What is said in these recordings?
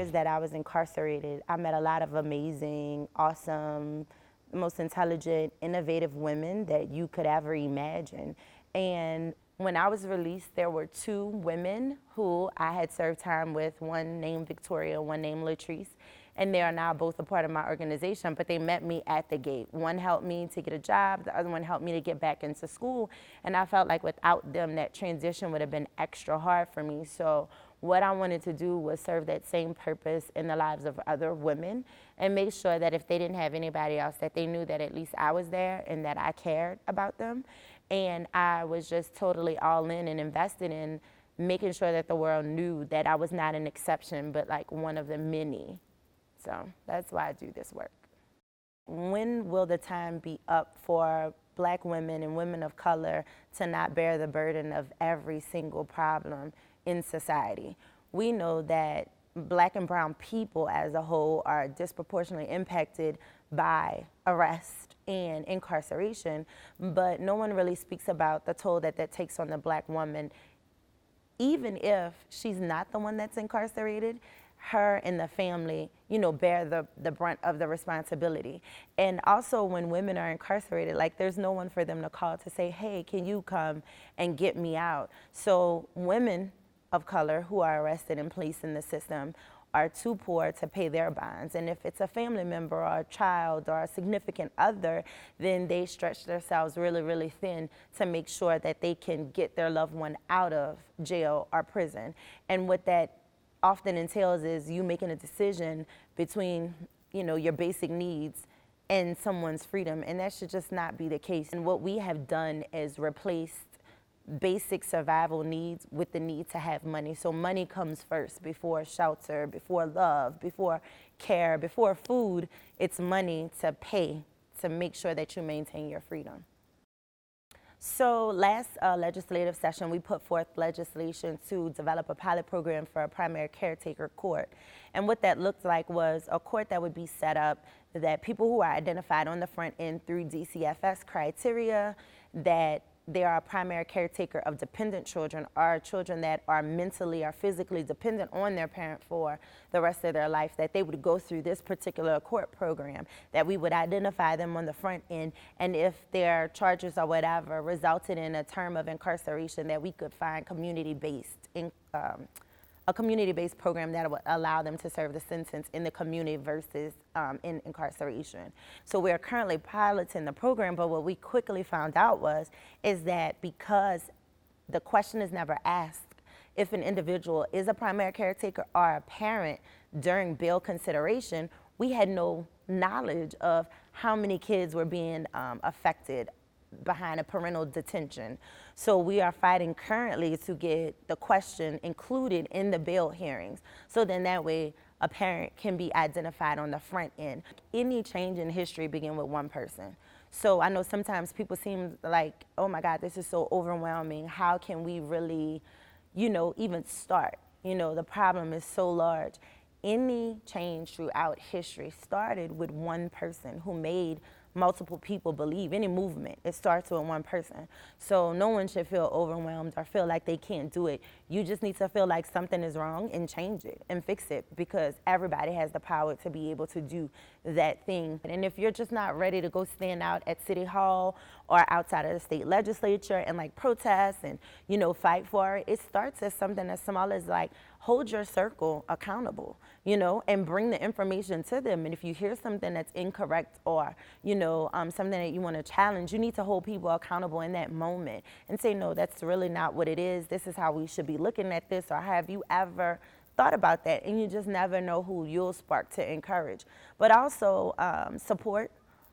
years that I was incarcerated, I met a lot of amazing, awesome, most intelligent, innovative women that you could ever imagine. And when I was released, there were two women who I had served time with, one named Victoria, one named Latrice, and they are now both a part of my organization, but they met me at the gate. One helped me to get a job, the other one helped me to get back into school, and I felt like without them, that transition would have been extra hard for me. So what I wanted to do was serve that same purpose in the lives of other women and make sure that if they didn't have anybody else, that they knew that at least I was there and that I cared about them. And I was just totally all in and invested in making sure that the world knew that I was not an exception, but like one of the many. So that's why I do this work. When will the time be up for Black women and women of color to not bear the burden of every single problem in society? We know that Black and brown people as a whole are disproportionately impacted by arrest and incarceration, but no one really speaks about the toll that that takes on the Black woman. Even if she's not the one that's incarcerated, her and the family, you know, bear the brunt of the responsibility. And also when women are incarcerated, like there's no one for them to call to say, hey, can you come and get me out? So women of color who are arrested and placed in the system are too poor to pay their bonds. And if it's a family member or a child or a significant other, then they stretch themselves really, really thin to make sure that they can get their loved one out of jail or prison. And what that often entails is you making a decision between, you know, your basic needs and someone's freedom, and that should just not be the case. And what we have done is replaced basic survival needs with the need to have money. So money comes first before shelter, before love, before care, before food. It's money to pay to make sure that you maintain your freedom. So last legislative session, we put forth legislation to develop a pilot program for a primary caretaker court. And what that looked like was a court that would be set up that people who are identified on the front end through DCFS criteria, that they are a primary caretaker of dependent children, or children that are mentally or physically dependent on their parent for the rest of their life, that they would go through this particular court program, that we would identify them on the front end, and if their charges or whatever resulted in a term of incarceration, that we could find a community-based program that would allow them to serve the sentence in the community versus in incarceration. So we're currently piloting the program, but what we quickly found out is that because the question is never asked if an individual is a primary caretaker or a parent during bail consideration, we had no knowledge of how many kids were being affected behind a parental detention. So we are fighting currently to get the question included in the bail hearings. So then that way a parent can be identified on the front end. Any change in history begins with one person. So I know sometimes people seem like, oh my God, this is so overwhelming. How can we really, you know, even start? You know, the problem is so large. Any change throughout history started with one person who made multiple people believe. Any movement, it starts with one person. So no one should feel overwhelmed or feel like they can't do it. You just need to feel like something is wrong and change it and fix it, because everybody has the power to be able to do that thing. And if you're just not ready to go stand out at City Hall or outside of the state legislature and like protest and, you know, fight for it, it starts as something as small as like hold your circle accountable, you know, and bring the information to them. And if you hear something that's incorrect or, you know, something that you want to challenge, you need to hold people accountable in that moment and say, no, that's really not what it is. This is how we should be looking at this. Or have you ever thought about that? And you just never know who you'll spark to encourage. But also support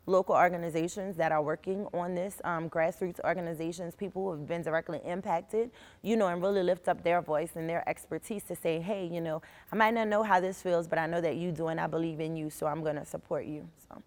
local organizations that are working on this, grassroots organizations, people who have been directly impacted, you know, and really lift up their voice and their expertise to say, hey, you know, I might not know how this feels, but I know that you do, and I believe in you, so I'm going to support you. So.